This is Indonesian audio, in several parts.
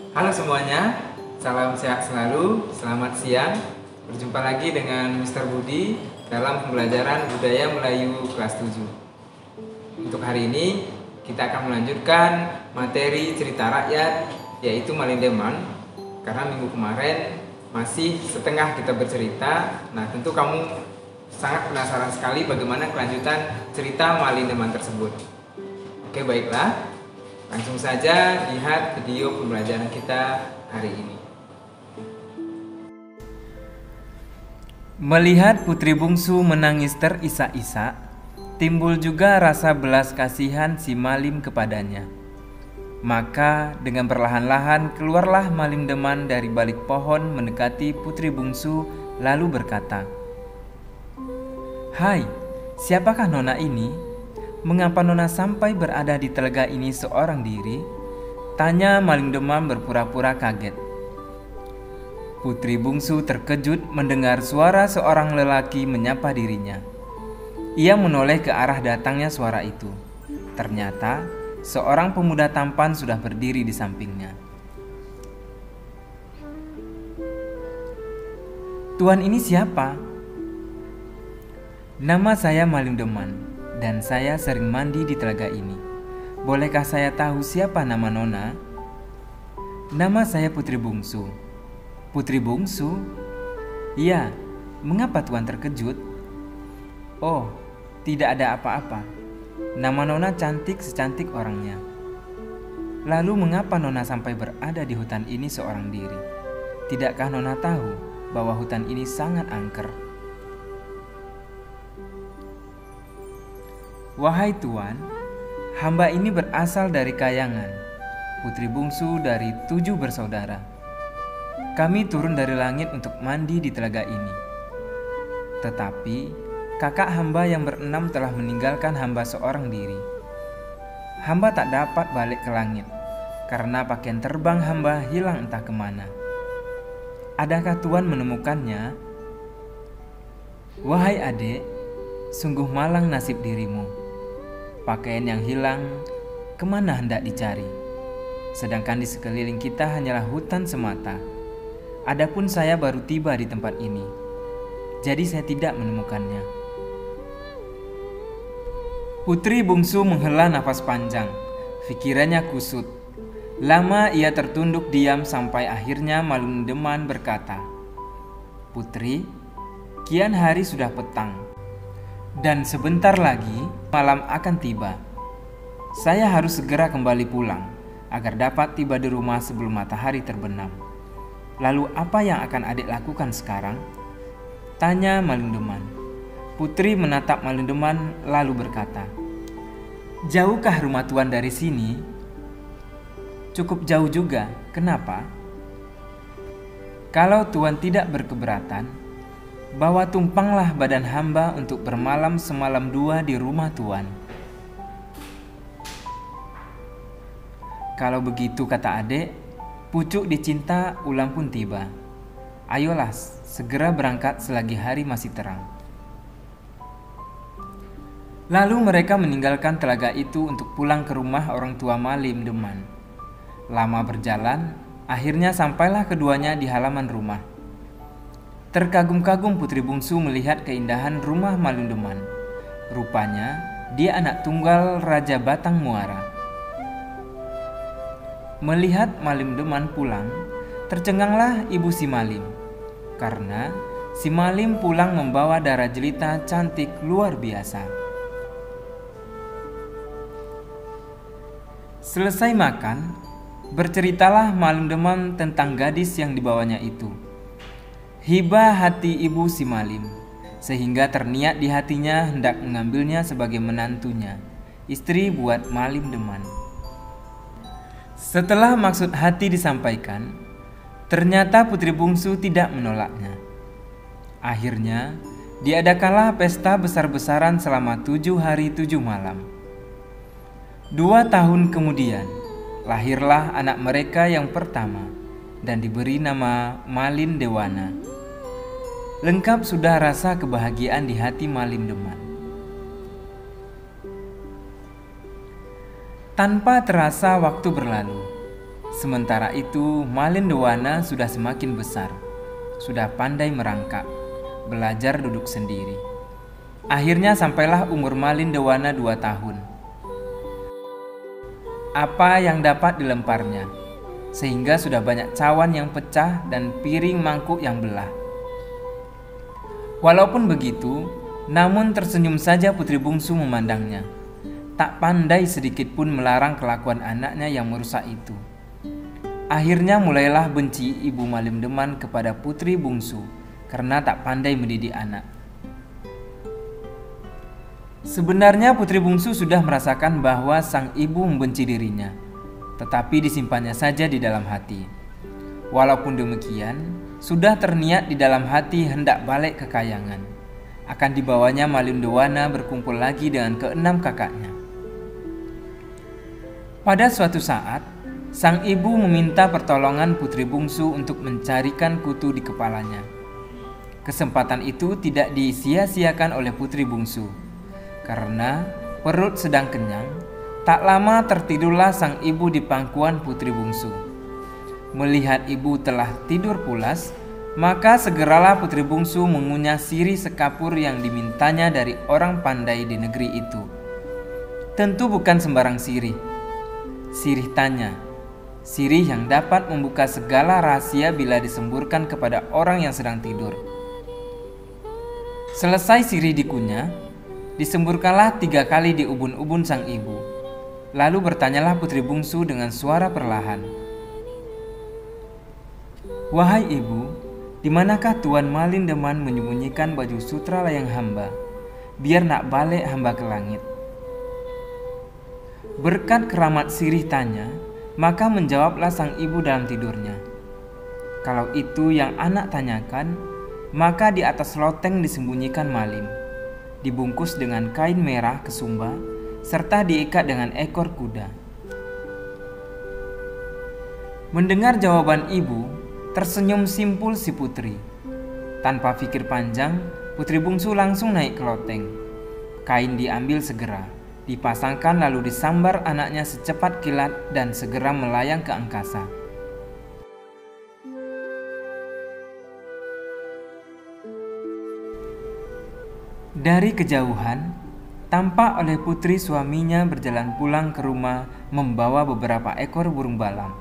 Halo semuanya, salam sehat selalu, selamat siang. Berjumpa lagi dengan Mr. Budi dalam pembelajaran Budaya Melayu kelas 7. Untuk hari ini, kita akan melanjutkan materi cerita rakyat, yaitu Malindeman. Karena minggu kemarin masih setengah kita bercerita. Nah, tentu kamu sangat penasaran sekali bagaimana kelanjutan cerita Malindeman tersebut. Oke, baiklah. Langsung saja lihat video pembelajaran kita hari ini. Melihat putri bungsu menangis terisak-isak, timbul juga rasa belas kasihan si Malim kepadanya. Maka dengan perlahan-lahan keluarlah Malindeman dari balik pohon mendekati putri bungsu lalu berkata, "Hai, siapakah nona ini? Mengapa nona sampai berada di telaga ini seorang diri?" tanya Malindeman berpura-pura kaget. Putri bungsu terkejut mendengar suara seorang lelaki menyapa dirinya. Ia menoleh ke arah datangnya suara itu. Ternyata seorang pemuda tampan sudah berdiri di sampingnya. "Tuan ini siapa?" "Nama saya Malindeman dan saya sering mandi di telaga ini. Bolehkah saya tahu siapa nama nona?" "Nama saya Putri Bungsu." "Putri Bungsu?" "Iya, mengapa tuan terkejut?" "Oh, tidak ada apa-apa. Nama nona cantik secantik orangnya." "Lalu mengapa nona sampai berada di hutan ini seorang diri? Tidakkah nona tahu bahwa hutan ini sangat angker?" "Wahai tuan, hamba ini berasal dari Kayangan, putri bungsu dari 7 bersaudara. Kami turun dari langit untuk mandi di telaga ini. Tetapi kakak hamba yang berenam telah meninggalkan hamba seorang diri. Hamba tak dapat balik ke langit, karena pakaian terbang hamba hilang entah kemana. Adakah tuan menemukannya?" "Wahai adik, sungguh malang nasib dirimu. Pakaian yang hilang, kemana hendak dicari? Sedangkan di sekeliling kita hanyalah hutan semata. Adapun saya baru tiba di tempat ini, jadi saya tidak menemukannya." Putri bungsu menghela nafas panjang. Pikirannya kusut. Lama ia tertunduk diam sampai akhirnya Malindeman berkata, "Putri, kian hari sudah petang, dan sebentar lagi malam akan tiba. Saya harus segera kembali pulang agar dapat tiba di rumah sebelum matahari terbenam. Lalu apa yang akan adik lakukan sekarang?" tanya Malindeman. Putri menatap Malindeman lalu berkata, "Jauhkah rumah tuan dari sini?" "Cukup jauh juga. Kenapa?" "Kalau tuan tidak berkeberatan, bawa tumpanglah badan hamba untuk bermalam semalam 2 di rumah tuan." "Kalau begitu," kata adik, "pucuk dicinta ulang pun tiba. Ayolah segera berangkat selagi hari masih terang." Lalu mereka meninggalkan telaga itu untuk pulang ke rumah orang tua Malindeman. Lama berjalan, akhirnya sampailah keduanya di halaman rumah. Terkagum-kagum putri bungsu melihat keindahan rumah Malindeman. Rupanya dia anak tunggal Raja Batang Muara. Melihat Malindeman pulang, tercenganglah ibu si Malim, karena si Malim pulang membawa darah jelita cantik luar biasa. Selesai makan, berceritalah Malindeman tentang gadis yang dibawanya itu. Hibah hati ibu si Malim, sehingga terniat di hatinya hendak mengambilnya sebagai menantunya, istri buat Malindeman. Setelah maksud hati disampaikan, ternyata putri bungsu tidak menolaknya. Akhirnya, diadakanlah pesta besar-besaran selama 7 hari 7 malam. 2 tahun kemudian, lahirlah anak mereka yang pertama dan diberi nama Malindewana. Lengkap sudah rasa kebahagiaan di hati Malindeman. Tanpa terasa waktu berlalu. Sementara itu, Malin Dewana sudah semakin besar, sudah pandai merangkak, belajar duduk sendiri. Akhirnya sampailah umur Malin Dewana 2 tahun. Apa yang dapat dilemparnya, sehingga sudah banyak cawan yang pecah dan piring mangkuk yang belah. Walaupun begitu, namun tersenyum saja putri bungsu memandangnya. Tak pandai sedikit pun melarang kelakuan anaknya yang merusak itu. Akhirnya mulailah benci ibu Malin Deman kepada putri bungsu karena tak pandai mendidik anak. Sebenarnya putri bungsu sudah merasakan bahwa sang ibu membenci dirinya, tetapi disimpannya saja di dalam hati. Walaupun demikian, sudah terniat di dalam hati hendak balik ke kayangan. Akan dibawanya Malin Dewana berkumpul lagi dengan ke-6 kakaknya. Pada suatu saat, sang ibu meminta pertolongan putri bungsu untuk mencarikan kutu di kepalanya. Kesempatan itu tidak disia-siakan oleh putri bungsu. Karena perut sedang kenyang, tak lama tertidurlah sang ibu di pangkuan putri bungsu. Melihat ibu telah tidur pulas, maka segeralah putri bungsu mengunyah sirih sekapur yang dimintanya dari orang pandai di negeri itu. Tentu bukan sembarang sirih. Sirih tanya, sirih yang dapat membuka segala rahasia bila disemburkan kepada orang yang sedang tidur. Selesai sirih dikunyah, disemburkanlah 3 kali di ubun-ubun sang ibu. Lalu bertanyalah putri bungsu dengan suara perlahan, "Wahai ibu, di manakah Tuan Malin Deman menyembunyikan baju sutra layang hamba, biar nak balik hamba ke langit?" Berkat keramat sirih tanya, maka menjawablah sang ibu dalam tidurnya, "Kalau itu yang anak tanyakan, maka di atas loteng disembunyikan Malin, dibungkus dengan kain merah kesumba, serta diikat dengan ekor kuda." Mendengar jawaban ibu, tersenyum simpul si putri. Tanpa pikir panjang, putri bungsu langsung naik ke loteng. Kain diambil segera, dipasangkan lalu disambar anaknya secepat kilat dan segera melayang ke angkasa. Dari kejauhan, tampak oleh putri suaminya berjalan pulang ke rumah membawa beberapa ekor burung balang.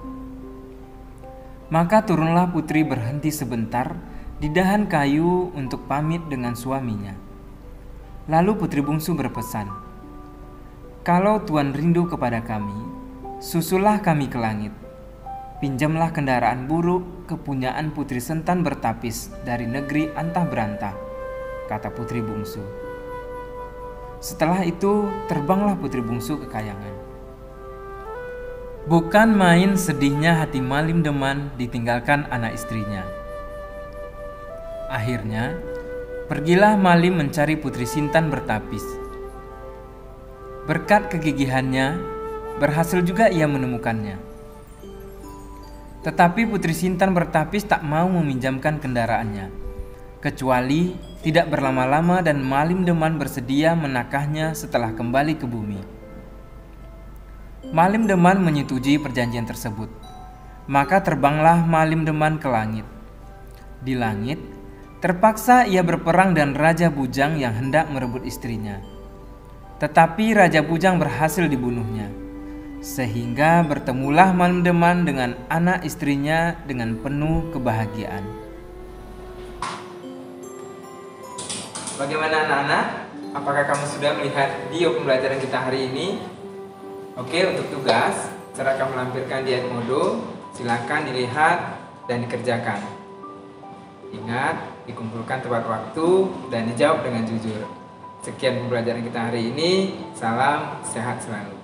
Maka turunlah putri berhenti sebentar di dahan kayu untuk pamit dengan suaminya. Lalu putri bungsu berpesan, "Kalau Tuan rindu kepada kami, susullah kami ke langit. Pinjamlah kendaraan buruk kepunyaan putri Sentan Bertapis dari negeri Antah Berantah," kata putri bungsu. Setelah itu terbanglah putri bungsu ke kayangan. Bukan main sedihnya hati Malin Deman ditinggalkan anak istrinya. Akhirnya pergilah Malin mencari putri Sintan Bertapis. Berkat kegigihannya, berhasil juga ia menemukannya. Tetapi putri Sintan Bertapis tak mau meminjamkan kendaraannya, kecuali tidak berlama-lama dan Malin Deman bersedia menakahnya setelah kembali ke bumi. Malin Deman menyetujui perjanjian tersebut. Maka terbanglah Malin Deman ke langit. Di langit, terpaksa ia berperang dengan Raja Bujang yang hendak merebut istrinya. Tetapi Raja Bujang berhasil dibunuhnya, sehingga bertemulah Malin Deman dengan anak istrinya dengan penuh kebahagiaan. Bagaimana anak-anak? Apakah kamu sudah melihat video pembelajaran kita hari ini? Oke, untuk tugas, cara kamu lampirkan di Edmodo, silakan dilihat dan dikerjakan. Ingat, dikumpulkan tepat waktu dan dijawab dengan jujur. Sekian pembelajaran kita hari ini. Salam sehat selalu.